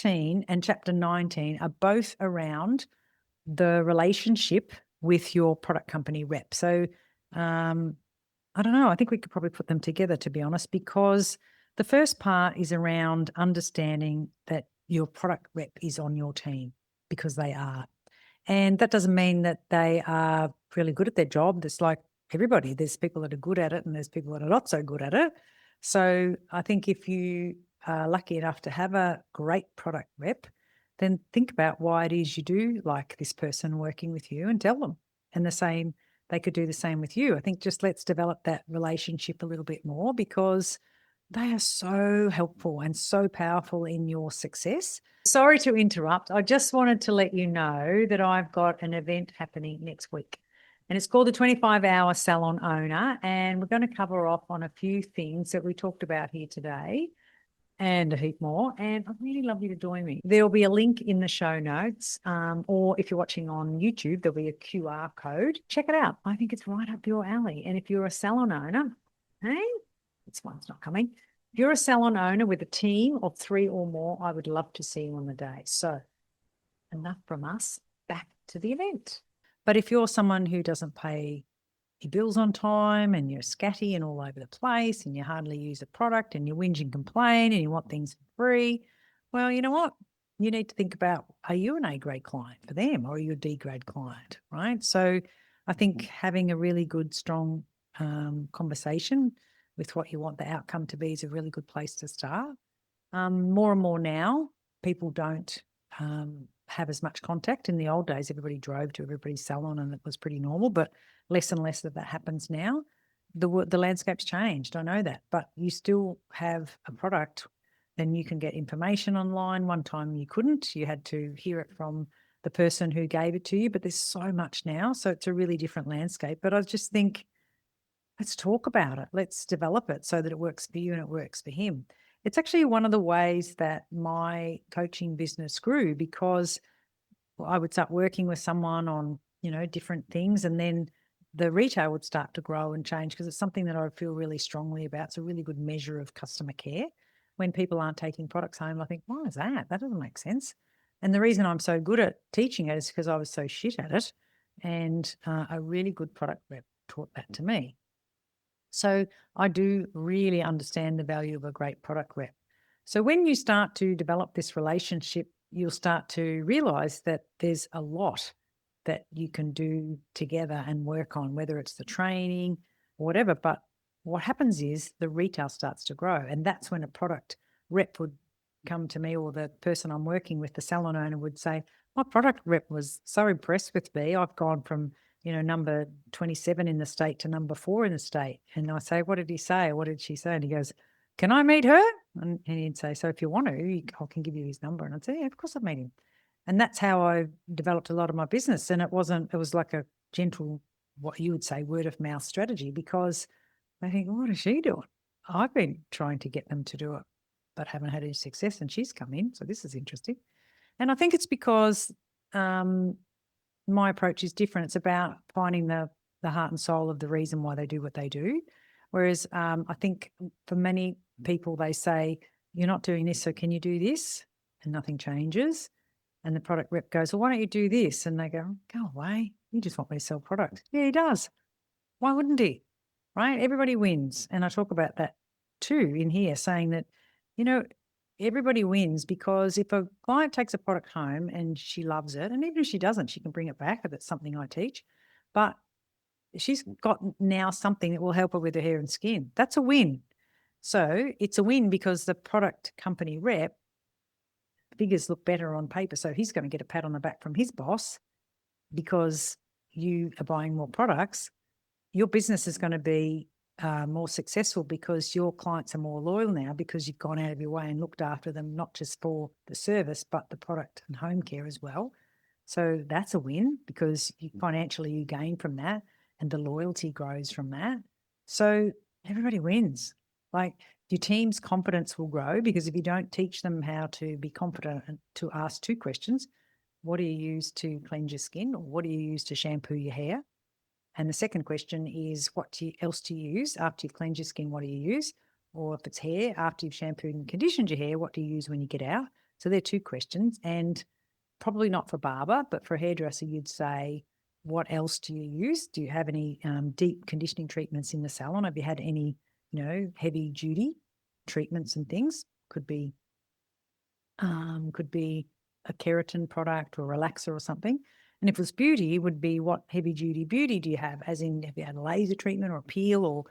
and chapter 19 are both around the relationship with your product company rep. So I don't know, I think we could probably put them together, to be honest, because the first part is around understanding that your product rep is on your team, because they are. And that doesn't mean that they are really good at their job. There's like everybody, there's people that are good at it and there's people that are not so good at it. So I think if you are lucky enough to have a great product rep, then think about why it is you do like this person working with you and tell them. And the same, they could do the same with you. I think just let's develop that relationship a little bit more, because they are so helpful and so powerful in your success. Sorry to interrupt. I just wanted to let you know that I've got an event happening next week, and it's called the 25-hour Salon Owner. And we're going to cover off on a few things that we talked about here today and a heap more. And I'd really love you to join me. There'll be a link in the show notes, or if you're watching on YouTube, there'll be a QR code. Check it out. I think it's right up your alley. And if you're a salon owner, hey, this one's not coming. If you're a salon owner with a team of 3 or more, I would love to see you on the day. So enough from us, back to the event. But if you're someone who doesn't pay your bills on time and you're scatty and all over the place and you hardly use a product and you whinge and complain and you want things for free, well, you know what? You need to think about, are you an A-grade client for them or are you a D-grade client, right? So I think having a really good, strong conversation with what you want the outcome to be is a really good place to start. More and more now, people don't have as much contact. In the old days, everybody drove to everybody's salon and it was pretty normal, but less and less of that happens now. The landscape's changed, I know that, but you still have a product, then you can get information online. One time you couldn't, you had to hear it from the person who gave it to you, but there's so much now, so it's a really different landscape. But I just think, let's talk about it. Let's develop it so that it works for you and it works for him. It's actually one of the ways that my coaching business grew, because I would start working with someone on, different things, and then the retail would start to grow and change, because it's something that I feel really strongly about. It's a really good measure of customer care. When people aren't taking products home, I think, why is that? That doesn't make sense. And the reason I'm so good at teaching it is because I was so shit at it, and a really good product rep taught that to me. So I do really understand the value of a great product rep. So when you start to develop this relationship, you'll start to realize that there's a lot that you can do together and work on, whether it's the training or whatever. But what happens is the retail starts to grow. And that's when a product rep would come to me, or the person I'm working with, the salon owner, would say, my product rep was so impressed with me. I've gone from number 27 in the state to number 4 in the state. And I say, what did he say? What did she say? And he goes, can I meet her? And he'd say, so if you want to, I can give you his number. And I'd say, yeah, of course I'd meet him. And that's how I developed a lot of my business. And it was like a gentle, what you would say, word of mouth strategy, because they think, what is she doing? I've been trying to get them to do it, but haven't had any success. And she's come in. So this is interesting. And I think it's because my approach is different. It's about finding the heart and soul of the reason why they do what they do. Whereas I think for many people, they say, you're not doing this, so can you do this? And nothing changes. And the product rep goes, well, why don't you do this? And they go away. You just want me to sell product. Yeah, he does. Why wouldn't he? Right? Everybody wins. And I talk about that too in here, saying that, everybody wins, because if a client takes a product home and she loves it, and even if she doesn't, she can bring it back if it's something I teach, but she's got now something that will help her with her hair and skin. That's a win. So it's a win because the product company rep figures look better on paper. So he's going to get a pat on the back from his boss because you are buying more products. Your business is going to be more successful because your clients are more loyal now, because you've gone out of your way and looked after them, not just for the service, but the product and home care as well. So that's a win, because financially you gain from that and the loyalty grows from that. So everybody wins. Like, your team's confidence will grow, because if you don't teach them how to be confident and to ask 2 questions, what do you use to cleanse your skin, or what do you use to shampoo your hair? And the second question is, what else do you use after you've cleansed your skin? What do you use? Or if it's hair, after you've shampooed and conditioned your hair, what do you use when you get out? So they're 2 questions, and probably not for barber, but for a hairdresser, you'd say, what else do you use? Do you have any deep conditioning treatments in the salon? Have you had any, heavy duty treatments and things? Could be a keratin product or relaxer or something. And if it was beauty, it would be what heavy duty beauty do you have? As in, have you had a laser treatment or a peel or,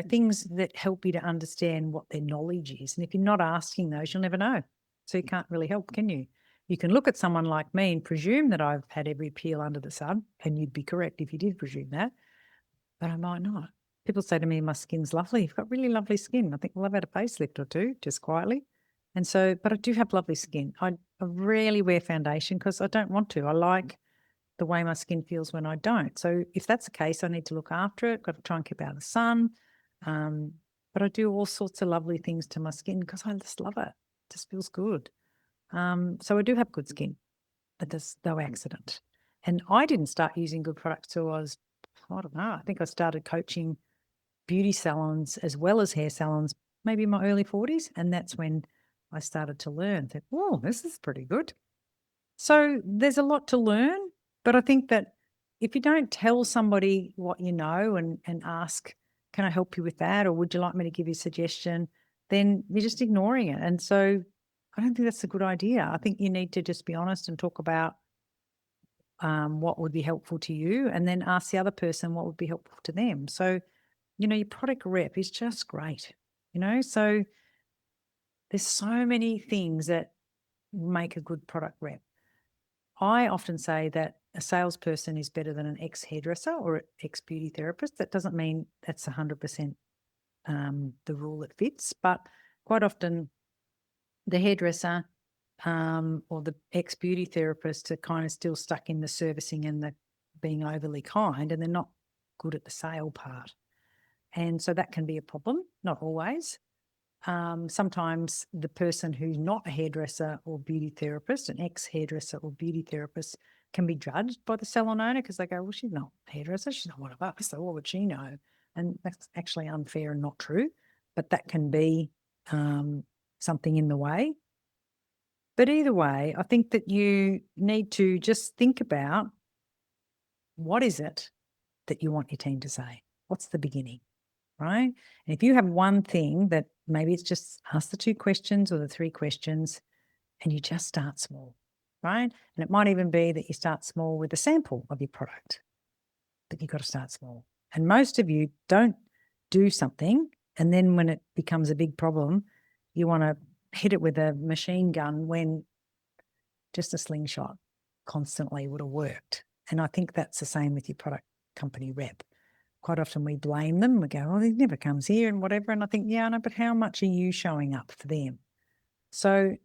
things that help you to understand what their knowledge is. And if you're not asking those, you'll never know. So you can't really help, can you? You can look at someone like me and presume that I've had every peel under the sun, and you'd be correct if you did presume that, but I might not. People say to me, my skin's lovely. You've got really lovely skin. I think, well, I've had a facelift or two, just quietly. And so, but I do have lovely skin. I rarely wear foundation because I don't want to. I like the way my skin feels when I don't. So if that's the case, I need to look after it. Got to try and keep out of the sun. But I do all sorts of lovely things to my skin because I just love it. It just feels good. So I do have good skin. There's no accident. And I didn't start using good products till I don't know, I think I started coaching beauty salons as well as hair salons, maybe in my early 40s. And that's when I started to learn that, oh, this is pretty good. So there's a lot to learn, but I think that if you don't tell somebody what you know and ask, can I help you with that? Or would you like me to give you a suggestion? Then you're just ignoring it. And so I don't think that's a good idea. I think you need to just be honest and talk about what would be helpful to you, and then ask the other person what would be helpful to them. So, your product rep is just great, so there's so many things that make a good product rep. I often say that a salesperson is better than an ex-hairdresser or an ex-beauty therapist. That doesn't mean that's 100% the rule that fits, but quite often the hairdresser or the ex-beauty therapist are kind of still stuck in the servicing and the being overly kind, and they're not good at the sale part. And so that can be a problem, not always. Sometimes the person who's not a hairdresser or beauty therapist, an ex-hairdresser or beauty therapist, can be judged by the salon owner because they go, well, she's not a hairdresser, she's not one of us, so what would she know? And that's actually unfair and not true, but that can be something in the way. But either way, I think that you need to just think about, what is it that you want your team to say? What's the beginning, right? And if you have one thing that maybe it's just ask the 2 questions or the 3 questions, and you just start small, right? And it might even be that you start small with a sample of your product, but you've got to start small. And most of you don't do something, and then when it becomes a big problem, you want to hit it with a machine gun when just a slingshot constantly would have worked. And I think that's the same with your product company rep. Quite often we blame them. We go, oh, he never comes here and whatever. And I think, yeah, I know, but how much are you showing up for them? So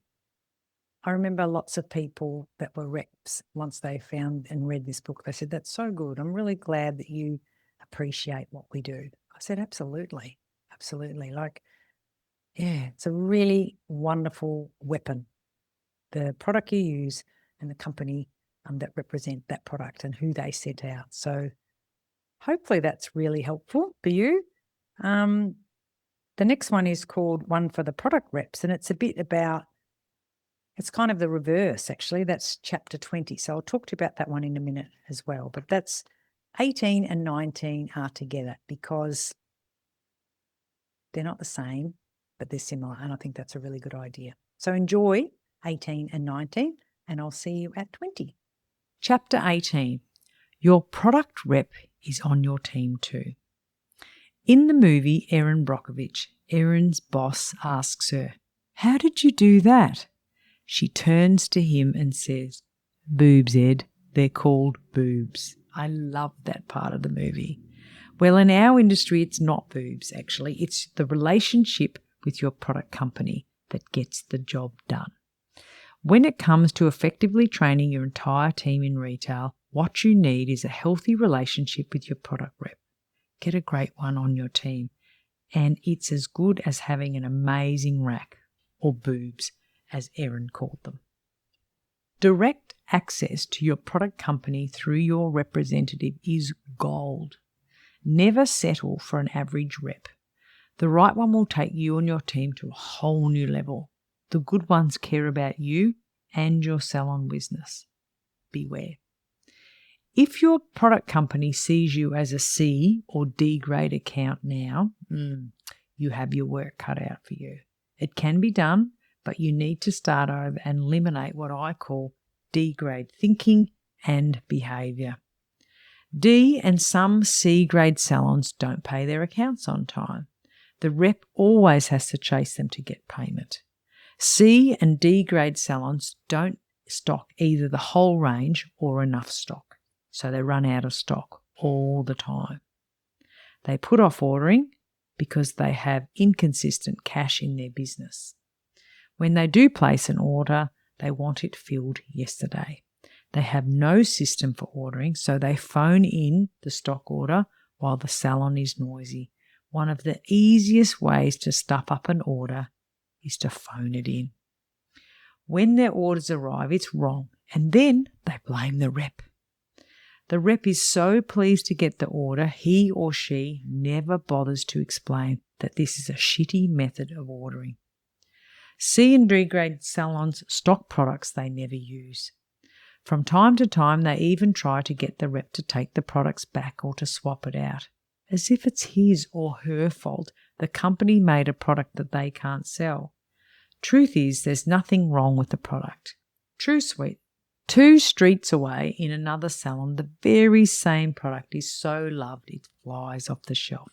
I remember lots of people that were reps, once they found and read this book, they said, that's so good. I'm really glad that you appreciate what we do. I said, absolutely, absolutely. Like, yeah, it's a really wonderful weapon, the product you use and the company that represent that product and who they set out. So hopefully that's really helpful for you. The next one is called One for the Product Reps, and it's a bit about, it's kind of the reverse, actually. That's chapter 20. So I'll talk to you about that one in a minute as well. But that's 18 and 19 are together because they're not the same, but they're similar. And I think that's a really good idea. So enjoy 18 and 19, and I'll see you at 20. Chapter 18, Your Product Rep is on your team too. In the movie Erin Brockovich, Erin's boss asks her, how did you do that? She turns to him and says, boobs, Ed. They're called boobs. I love that part of the movie. Well, in our industry, it's not boobs, actually. It's the relationship with your product company that gets the job done. When it comes to effectively training your entire team in retail, what you need is a healthy relationship with your product rep. Get a great one on your team, and it's as good as having an amazing rack, or boobs, as Erin called them. Direct access to your product company through your representative is gold. Never settle for an average rep. The right one will take you and your team to a whole new level. The good ones care about you and your salon business. Beware. If your product company sees you as a C or D grade account now, you have your work cut out for you. It can be done, but you need to start over and eliminate what I call D grade thinking and behaviour. D and some C grade salons don't pay their accounts on time. The rep always has to chase them to get payment. C and D grade salons don't stock either the whole range or enough stock, so they run out of stock all the time. They put off ordering because they have inconsistent cash in their business. When they do place an order, they want it filled yesterday. They have no system for ordering, so they phone in the stock order while the salon is noisy. One of the easiest ways to stuff up an order is to phone it in. When their orders arrive, it's wrong, and then they blame the rep. The rep is so pleased to get the order, he or she never bothers to explain that this is a shitty method of ordering. C and D grade salons stock products they never use. From time to time, they even try to get the rep to take the products back or to swap it out, as if it's his or her fault the company made a product that they can't sell. Truth is, there's nothing wrong with the product. True sweet. 2 streets away in another salon, the very same product is so loved it flies off the shelf.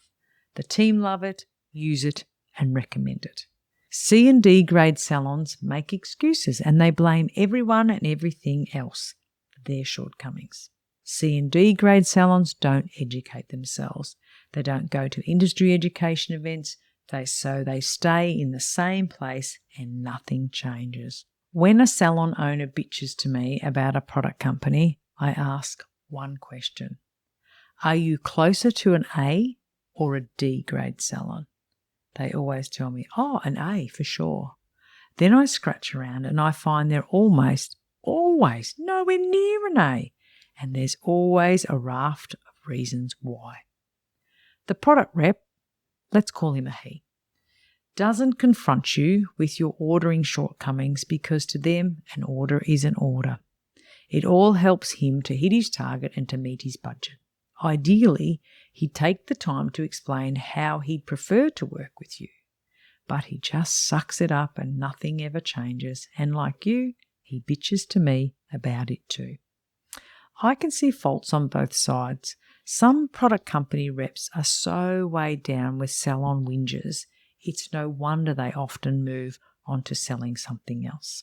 The team love it, use it, and recommend it. C and D grade salons make excuses and they blame everyone and everything else for their shortcomings. C and D grade salons don't educate themselves. They don't go to industry education events, so they stay in the same place and nothing changes. When a salon owner bitches to me about a product company, I ask one question. Are you closer to an A or a D grade salon? They always tell me, oh, an A for sure. Then I scratch around and I find they're always nowhere near an A. And there's always a raft of reasons why. The product rep, let's call him a he, doesn't confront you with your ordering shortcomings because to them an order is an order. It all helps him to hit his target and to meet his budget. Ideally, he'd take the time to explain how he'd prefer to work with you. But he just sucks it up and nothing ever changes. And like you, he bitches to me about it too. I can see faults on both sides. Some product company reps are so weighed down with salon whingers, it's no wonder they often move on to selling something else.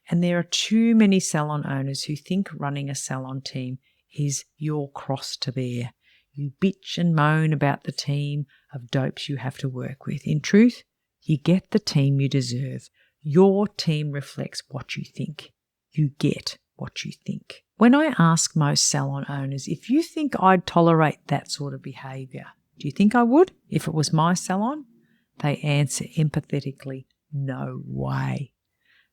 And there are too many salon owners who think running a salon team is your cross to bear. You bitch and moan about the team of dopes you have to work with. In truth, you get the team you deserve. Your team reflects what you think. You get what you think. When I ask most salon owners, if you think I'd tolerate that sort of behaviour, do you think I would if it was my salon? They answer empathetically, no way.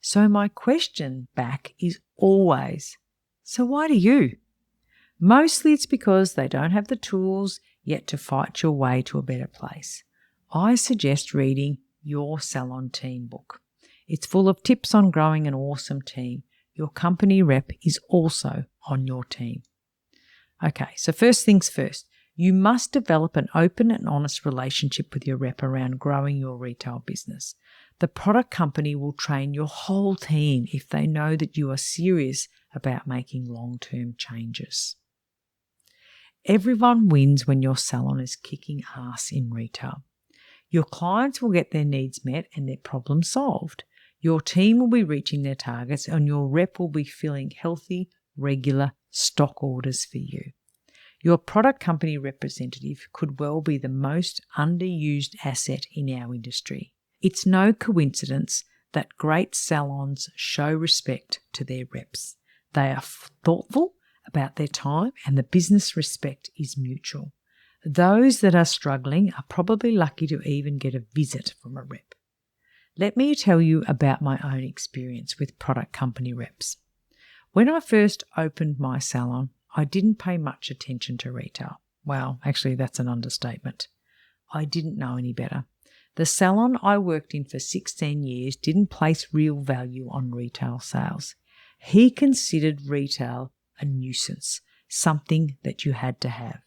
So my question back is always, so why do you? Mostly it's because they don't have the tools yet to fight your way to a better place. I suggest reading Your Salon Team book. It's full of tips on growing an awesome team. Your company rep is also on your team. Okay, so first things first, you must develop an open and honest relationship with your rep around growing your retail business. The product company will train your whole team if they know that you are serious about making long-term changes. Everyone wins when your salon is kicking ass in retail. Your clients will get their needs met and their problems solved. Your team will be reaching their targets and your rep will be filling healthy, regular stock orders for you. Your product company representative could well be the most underused asset in our industry. It's no coincidence that great salons show respect to their reps. They are thoughtful about their time and the business respect is mutual. Those that are struggling are probably lucky to even get a visit from a rep. Let me tell you about my own experience with product company reps. When I first opened my salon, I didn't pay much attention to retail. Well, actually, that's an understatement. I didn't know any better. The salon I worked in for 16 years didn't place real value on retail sales. He considered retail a nuisance, something that you had to have.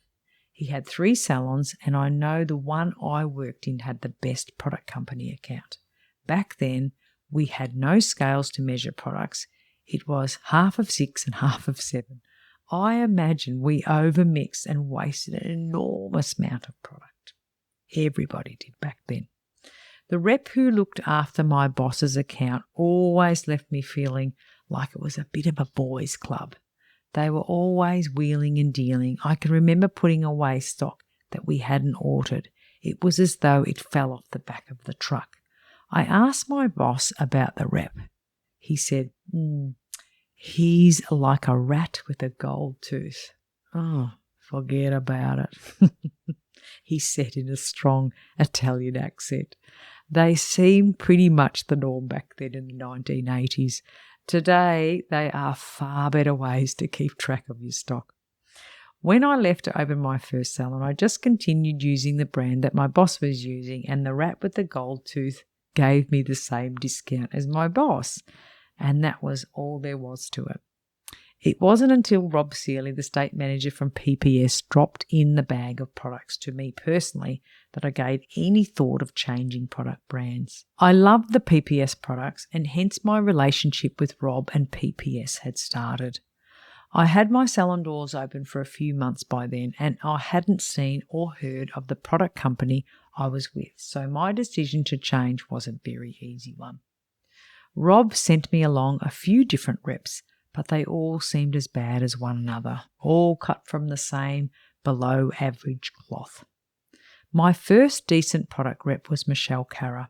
He had 3 salons, and I know the one I worked in had the best product company account. Back then, we had no scales to measure products. It was half of 6 and half of 7. I imagine we overmixed and wasted an enormous amount of product. Everybody did back then. The rep who looked after my boss's account always left me feeling like it was a bit of a boys' club. They were always wheeling and dealing. I can remember putting away stock that we hadn't ordered. It was as though it fell off the back of the truck. I asked my boss about the rep. He said, he's like a rat with a gold tooth. Oh, forget about it, he said in a strong Italian accent. They seemed pretty much the norm back then in the 1980s. Today, they are far better ways to keep track of your stock. When I left to open my first salon, I just continued using the brand that my boss was using, and the rat with the gold tooth gave me the same discount as my boss, and that was all there was to it. It wasn't until Rob Seeley, the state manager from PPS, dropped in the bag of products to me personally that I gave any thought of changing product brands. I loved the PPS products, and hence my relationship with Rob and PPS had started. I had my salon doors open for a few months by then, and I hadn't seen or heard of the product company I was with, so my decision to change was a very easy one. Rob sent me along a few different reps, but they all seemed as bad as one another, all cut from the same below average cloth. My first decent product rep was Michelle Cara.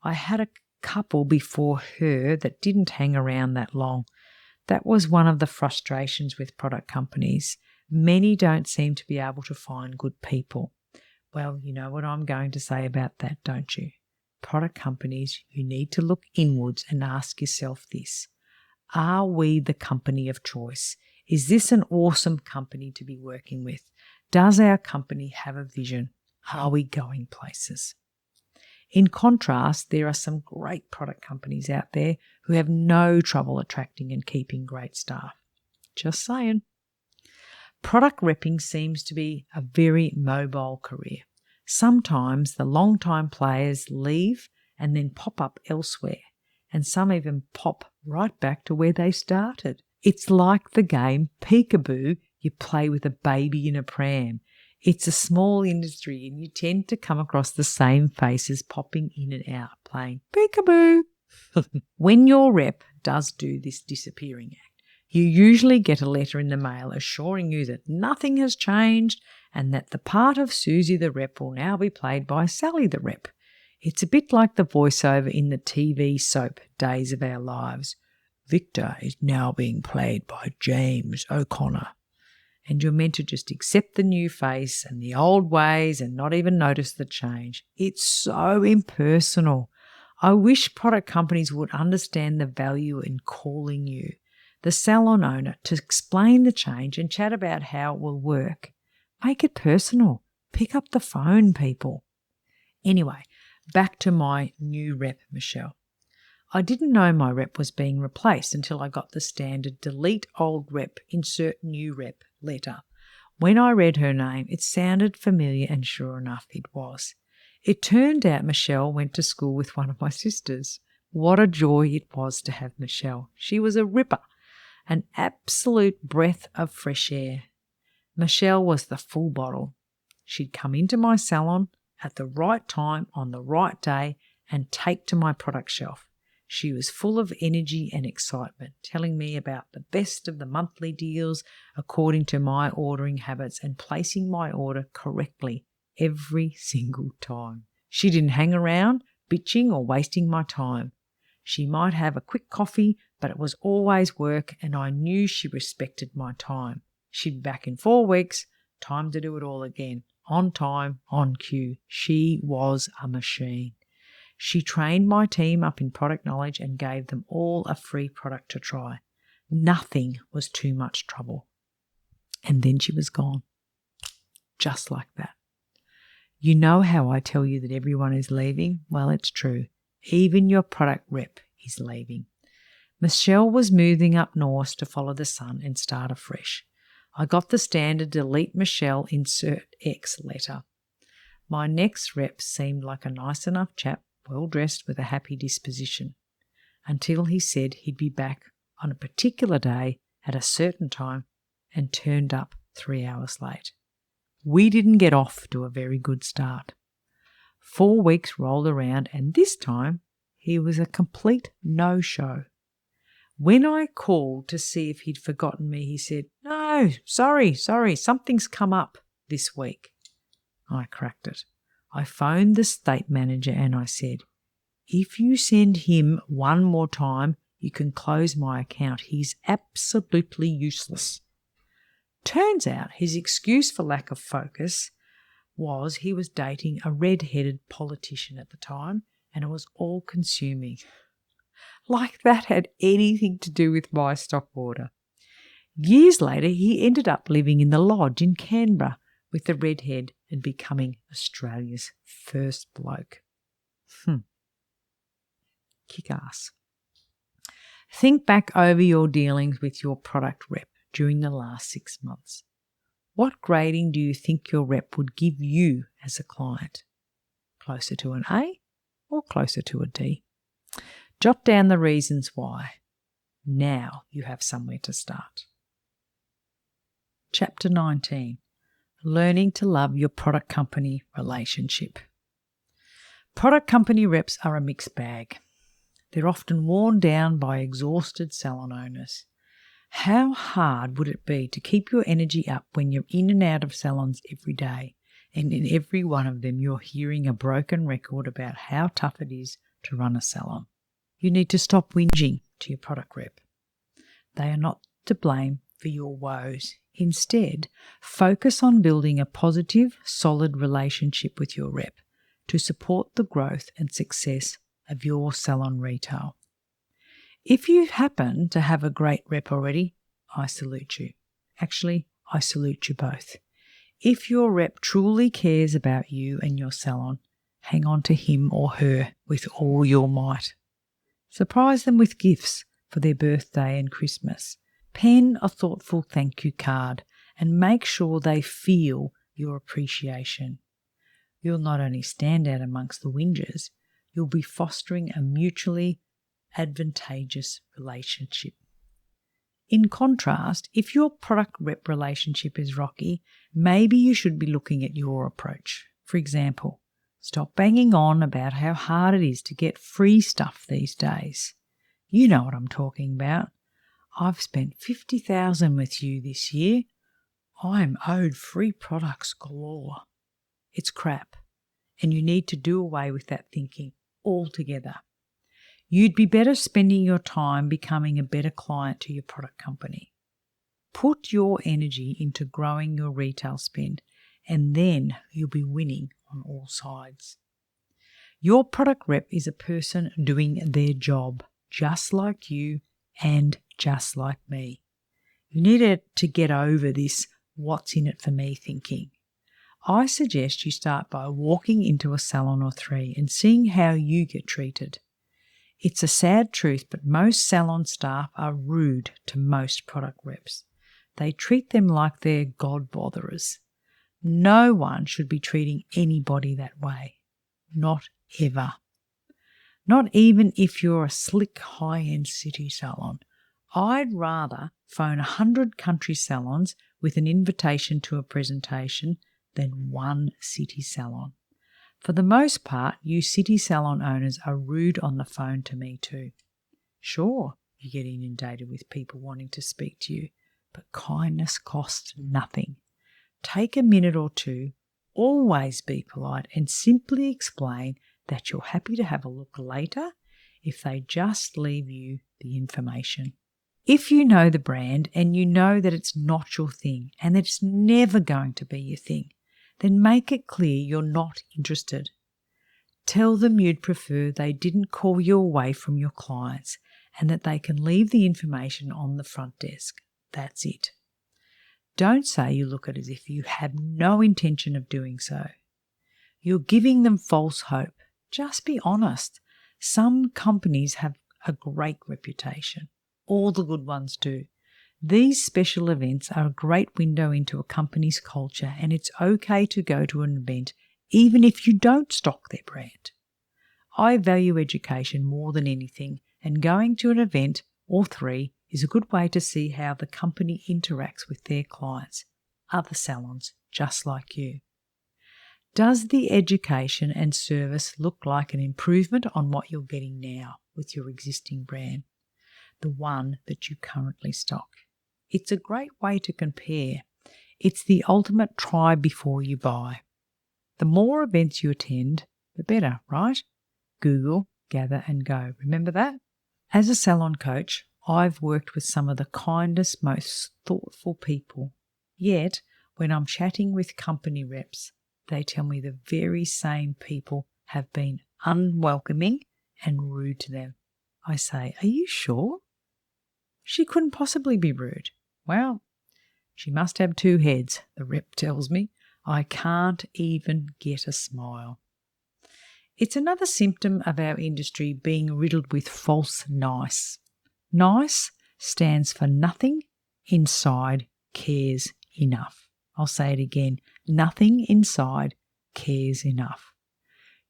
I had a couple before her that didn't hang around that long. That was one of the frustrations with product companies. Many don't seem to be able to find good people. Well, you know what I'm going to say about that, don't you? Product companies, you need to look inwards and ask yourself this. Are we the company of choice? Is this an awesome company to be working with? Does our company have a vision? Are we going places? In contrast, there are some great product companies out there who have no trouble attracting and keeping great staff. Just saying. Product repping seems to be a very mobile career. Sometimes the long-time players leave and then pop up elsewhere, and some even pop right back to where they started. It's like the game peekaboo you play with a baby in a pram. It's a small industry, and you tend to come across the same faces popping in and out playing peekaboo. When your rep does do this disappearing act, you usually get a letter in the mail assuring you that nothing has changed and that the part of Susie the rep will now be played by Sally the rep. It's a bit like the voiceover in the TV soap Days of Our Lives. Victor is now being played by James O'Connor. And you're meant to just accept the new face and the old ways and not even notice the change. It's so impersonal. I wish product companies would understand the value in calling you, the salon owner, to explain the change and chat about how it will work. Make it personal. Pick up the phone, people. Anyway, back to my new rep, Michelle. I didn't know my rep was being replaced until I got the standard delete old rep, insert new rep letter. When I read her name, it sounded familiar, and sure enough, it was. It turned out Michelle went to school with one of my sisters. What a joy it was to have Michelle. She was a ripper, an absolute breath of fresh air. Michelle was the full bottle. She'd come into my salon at the right time on the right day and take to my product shelf. She was full of energy and excitement, telling me about the best of the monthly deals according to my ordering habits and placing my order correctly every single time. She didn't hang around, bitching or wasting my time. She might have a quick coffee, but it was always work, and I knew she respected my time. She'd be back in 4 weeks, time to do it all again, on time, on cue. She was a machine. She trained my team up in product knowledge and gave them all a free product to try. Nothing was too much trouble. And then she was gone. Just like that. You know how I tell you that everyone is leaving? Well, it's true. Even your product rep is leaving. Michelle was moving up north to follow the sun and start afresh. I got the standard delete Michelle, insert X letter. My next rep seemed like a nice enough chap, well dressed with a happy disposition, until he said he'd be back on a particular day at a certain time and turned up 3 hours late. We didn't get off to a very good start. 4 weeks rolled around and this time he was a complete no-show. When I called to see if he'd forgotten me, he said, "No, sorry, something's come up this week." I cracked it. I phoned the estate manager and I said, "If you send him one more time, you can close my account. He's absolutely useless." Turns out his excuse for lack of focus was he was dating a red-headed politician at the time and it was all-consuming. Like that had anything to do with my stock order. Years later, he ended up living in the lodge in Canberra with the redhead and becoming Australia's first bloke. Kick ass. Think back over your dealings with your product rep during the last 6 months. What grading do you think your rep would give you as a client? Closer to an A or closer to a D? Jot down the reasons why. Now you have somewhere to start. Chapter 19. Learning to love your product company relationship. Product company reps are a mixed bag. They're often worn down by exhausted salon owners. How hard would it be to keep your energy up when you're in and out of salons every day, and in every one of them you're hearing a broken record about how tough it is to run a salon? You need to stop whinging to your product rep. They are not to blame for your woes. Instead, focus on building a positive, solid relationship with your rep to support the growth and success of your salon retail. If you happen to have a great rep already, I salute you. Actually, I salute you both. If your rep truly cares about you and your salon, hang on to him or her with all your might. Surprise them with gifts for their birthday and Christmas. Pen a thoughtful thank you card and make sure they feel your appreciation. You'll not only stand out amongst the whingers, you'll be fostering a mutually advantageous relationship. In contrast, if your product rep relationship is rocky, maybe you should be looking at your approach. For example, stop banging on about how hard it is to get free stuff these days. You know what I'm talking about. I've spent $50,000 with you this year. I'm owed free products galore. It's crap, and you need to do away with that thinking altogether. You'd be better spending your time becoming a better client to your product company. Put your energy into growing your retail spend, and then you'll be winning on all sides. Your product rep is a person doing their job, just like you and just like me. You need to get over this what's in it for me thinking. I suggest you start by walking into a salon or 3 and seeing how you get treated. It's a sad truth, but most salon staff are rude to most product reps. They treat them like they're God botherers. No one should be treating anybody that way. Not ever. Not even if you're a slick, high-end city salon. I'd rather phone 100 country salons with an invitation to a presentation than one city salon. For the most part, you city salon owners are rude on the phone to me too. Sure, you get inundated with people wanting to speak to you, but kindness costs nothing. Take a minute or two, always be polite, and simply explain that you're happy to have a look later if they just leave you the information. If you know the brand and you know that it's not your thing and that it's never going to be your thing, then make it clear you're not interested. Tell them you'd prefer they didn't call you away from your clients and that they can leave the information on the front desk. That's it. Don't say you look at it as if you have no intention of doing so. You're giving them false hope. Just be honest. Some companies have a great reputation. All the good ones do. These special events are a great window into a company's culture, and it's okay to go to an event even if you don't stock their brand. I value education more than anything, and going to an event or 3 is a good way to see how the company interacts with their clients, other salons just like you. Does the education and service look like an improvement on what you're getting now with your existing brand, the one that you currently stock? It's a great way to compare. It's the ultimate try before you buy. The more events you attend, the better, right? Google, gather and go. Remember that? As a salon coach, I've worked with some of the kindest, most thoughtful people. Yet, when I'm chatting with company reps, they tell me the very same people have been unwelcoming and rude to them. I say, are you sure? She couldn't possibly be rude. Well, she must have 2 heads, the rep tells me. I can't even get a smile. It's another symptom of our industry being riddled with false nice. Nice stands for nothing inside cares enough. I'll say it again. Nothing inside cares enough.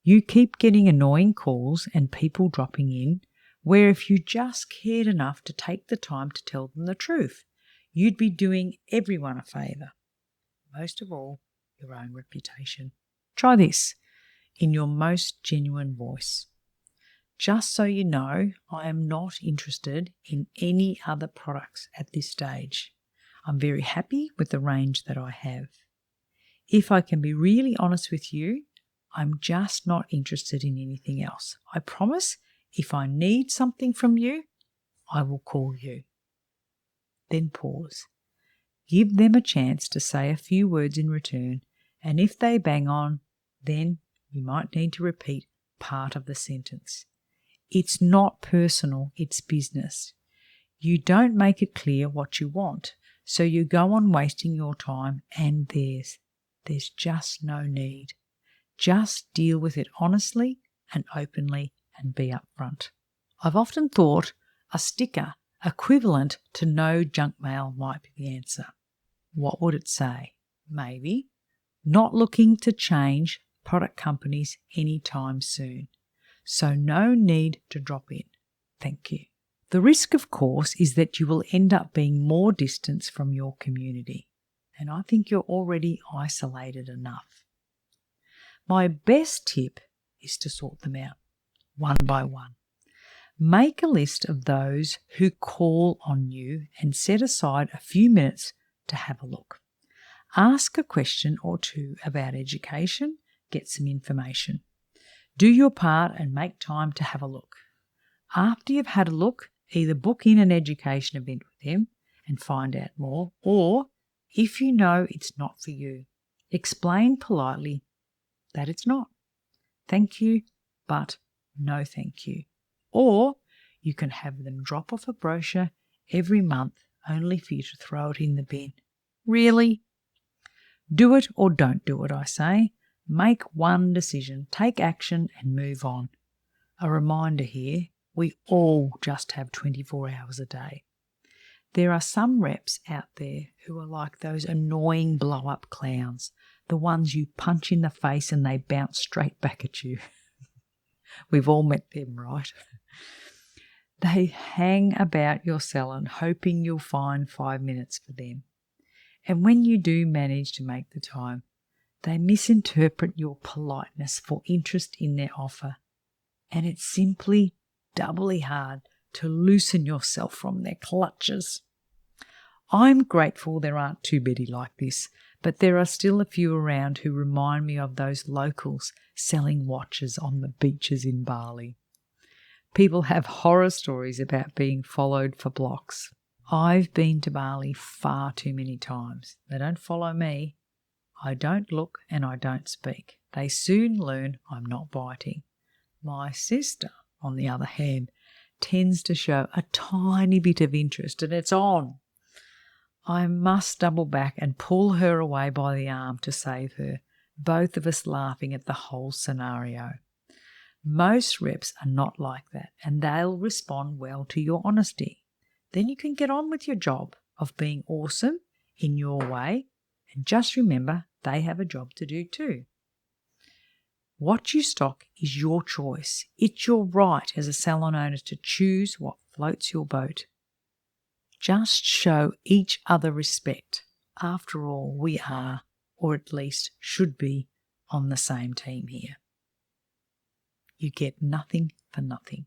You keep getting annoying calls and people dropping in, where if you just cared enough to take the time to tell them the truth, you'd be doing everyone a favour. Most of all, your own reputation. Try this in your most genuine voice. Just so you know, I am not interested in any other products at this stage. I'm very happy with the range that I have. If I can be really honest with you, I'm just not interested in anything else. I promise if I need something from you, I will call you. Then pause. Give them a chance to say a few words in return, and if they bang on, then you might need to repeat part of the sentence. It's not personal, it's business. You don't make it clear what you want, so you go on wasting your time and theirs. There's just no need. Just deal with it honestly and openly and be upfront. I've often thought a sticker equivalent to no junk mail might be the answer. What would it say? Maybe, not looking to change product companies anytime soon. So no need to drop in. Thank you. The risk, of course, is that you will end up being more distant from your community. And I think you're already isolated enough. My best tip is to sort them out one by one. Make a list of those who call on you and set aside a few minutes to have a look. Ask a question or 2 about education, get some information. Do your part and make time to have a look. After you've had a look, either book in an education event with them and find out more, or if you know it's not for you, explain politely that it's not. Thank you, but no thank you. Or you can have them drop off a brochure every month only for you to throw it in the bin. Really? Do it or don't do it, I say. Make one decision, take action and move on. A reminder here, we all just have 24 hours a day. There are some reps out there who are like those annoying blow-up clowns, the ones you punch in the face and they bounce straight back at you. We've all met them, right? They hang about your salon hoping you'll find 5 minutes for them. And when you do manage to make the time, they misinterpret your politeness for interest in their offer. And it's simply doubly hard to loosen yourself from their clutches. I'm grateful there aren't too many like this, but there are still a few around who remind me of those locals selling watches on the beaches in Bali. People have horror stories about being followed for blocks. I've been to Bali far too many times. They don't follow me. I don't look and I don't speak. They soon learn I'm not biting. My sister, on the other hand, tends to show a tiny bit of interest and it's on. I must double back and pull her away by the arm to save her. both of us laughing at the whole scenario. Most reps are not like that, and they'll respond well to your honesty. Then you can get on with your job of being awesome in your way, and just remember they have a job to do too. What you stock is your choice. It's your right as a salon owner to choose what floats your boat. Just show each other respect. After all, we are, or at least should be, on the same team here. You get nothing for nothing.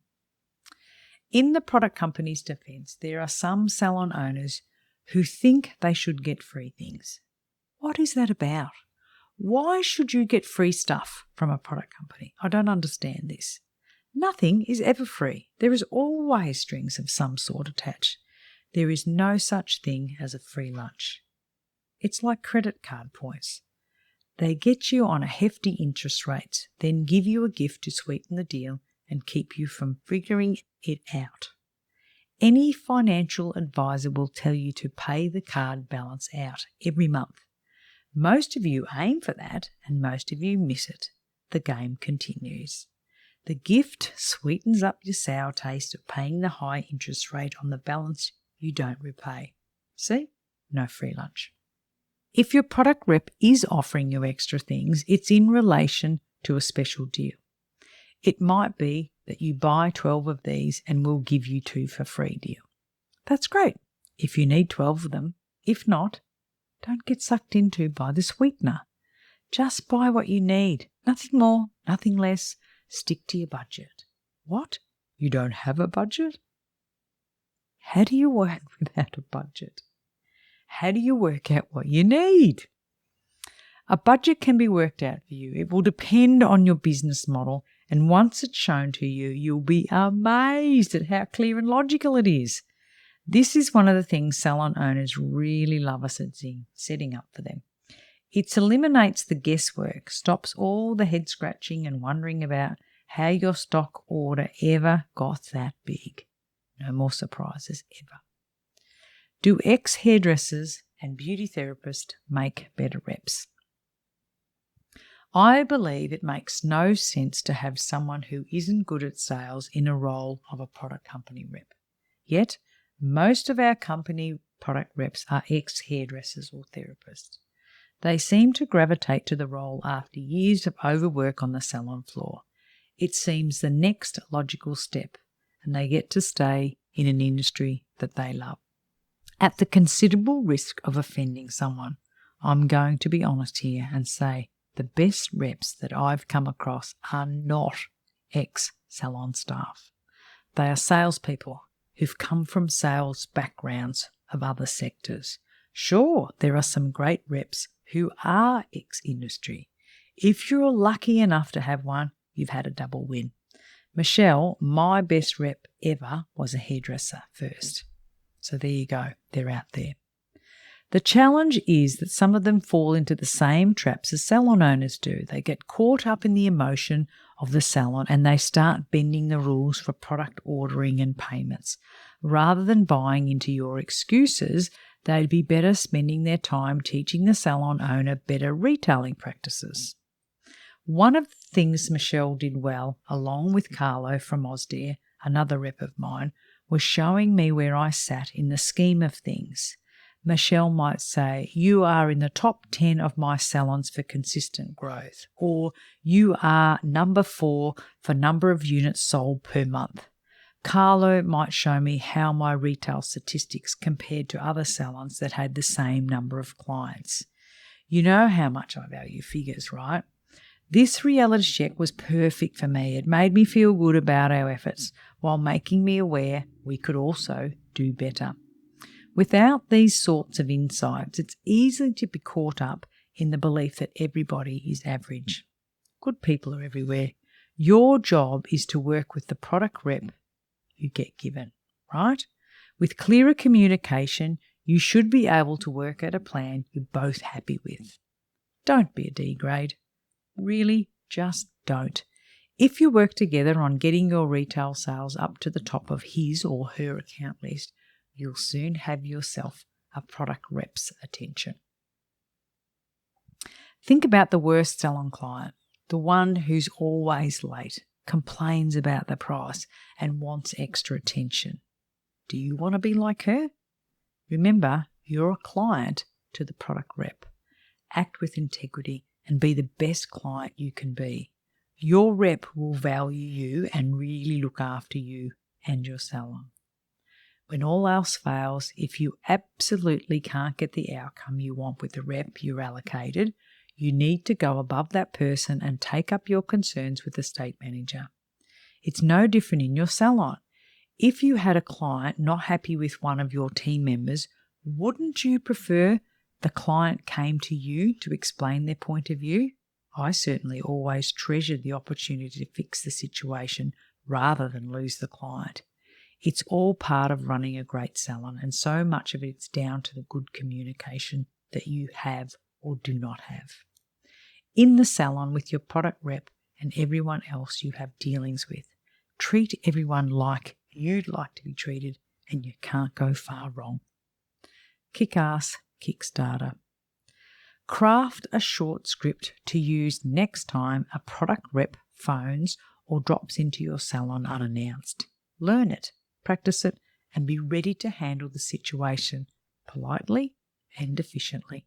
In the product company's defense, there are some salon owners who think they should get free things. What is that about? Why should you get free stuff from a product company? I don't understand this. Nothing is ever free. There is always strings of some sort attached. There is no such thing as a free lunch. It's like credit card points. They get you on a hefty interest rate, then give you a gift to sweeten the deal and keep you from figuring it out. Any financial advisor will tell you to pay the card balance out every month. Most of you aim for that and most of you miss it. The game continues. The gift sweetens up your sour taste of paying the high interest rate on the balance you don't repay. See? No free lunch. If your product rep is offering you extra things, it's in relation to a special deal. It might be that you buy 12 of these and we'll give you 2 for free deal. That's great if you need 12 of them. If not, don't get sucked into by the sweetener. Just buy what you need. Nothing more, nothing less. Stick to your budget. What? You don't have a budget? How do you work without a budget? How do you work out what you need? A budget can be worked out for you. It will depend on your business model, and once it's shown to you, you'll be amazed at how clear and logical it is. This is one of the things salon owners really love us at Zing, setting up for them. It eliminates the guesswork, stops all the head scratching and wondering about how your stock order ever got that big. No more surprises ever. Do ex-hairdressers and beauty therapists make better reps? I believe it makes no sense to have someone who isn't good at sales in a role of a product company rep. Yet, most of our company product reps are ex-hairdressers or therapists. They seem to gravitate to the role after years of overwork on the salon floor. It seems the next logical step, and they get to stay in an industry that they love. At the considerable risk of offending someone, I'm going to be honest here and say the best reps that I've come across are not ex-salon staff. They are salespeople who've come from sales backgrounds of other sectors. Sure, there are some great reps who are ex-industry. If you're lucky enough to have one, you've had a double win. Michelle, my best rep ever, was a hairdresser first. So there you go, they're out there. The challenge is that some of them fall into the same traps as salon owners do. They get caught up in the emotion of the salon and they start bending the rules for product ordering and payments. Rather than buying into your excuses, they'd be better spending their time teaching the salon owner better retailing practices. One of the things Michelle did well, along with Carlo from Osdare, another rep of mine, was showing me where I sat in the scheme of things. Michelle might say, you are in the top 10 of my salons for consistent growth, or you are number 4 for number of units sold per month. Carlo might show me how my retail statistics compared to other salons that had the same number of clients. You know how much I value figures, right? This reality check was perfect for me. It made me feel good about our efforts while making me aware we could also do better. Without these sorts of insights, it's easy to be caught up in the belief that everybody is average. Good people are everywhere. Your job is to work with the product rep you get given, right? With clearer communication, you should be able to work out a plan you're both happy with. Don't be a D grade. Really, just don't. If you work together on getting your retail sales up to the top of his or her account list, you'll soon have yourself a product rep's attention. Think about the worst salon client, the one who's always late, complains about the price, and wants extra attention. Do you want to be like her? Remember, you're a client to the product rep. Act with integrity and be the best client you can be. Your rep will value you and really look after you and your salon. When all else fails, if you absolutely can't get the outcome you want with the rep you're allocated, you need to go above that person and take up your concerns with the estate manager. It's no different in your salon. If you had a client not happy with one of your team members, wouldn't you prefer the client came to you to explain their point of view? I certainly always treasured the opportunity to fix the situation rather than lose the client. It's all part of running a great salon, and so much of it's down to the good communication that you have or do not have. In the salon with your product rep and everyone else you have dealings with, treat everyone like you'd like to be treated, and you can't go far wrong. Kick-ass Kickstarter. Craft a short script to use next time a product rep phones or drops into your salon unannounced. Learn it, practice it, and be ready to handle the situation politely and efficiently.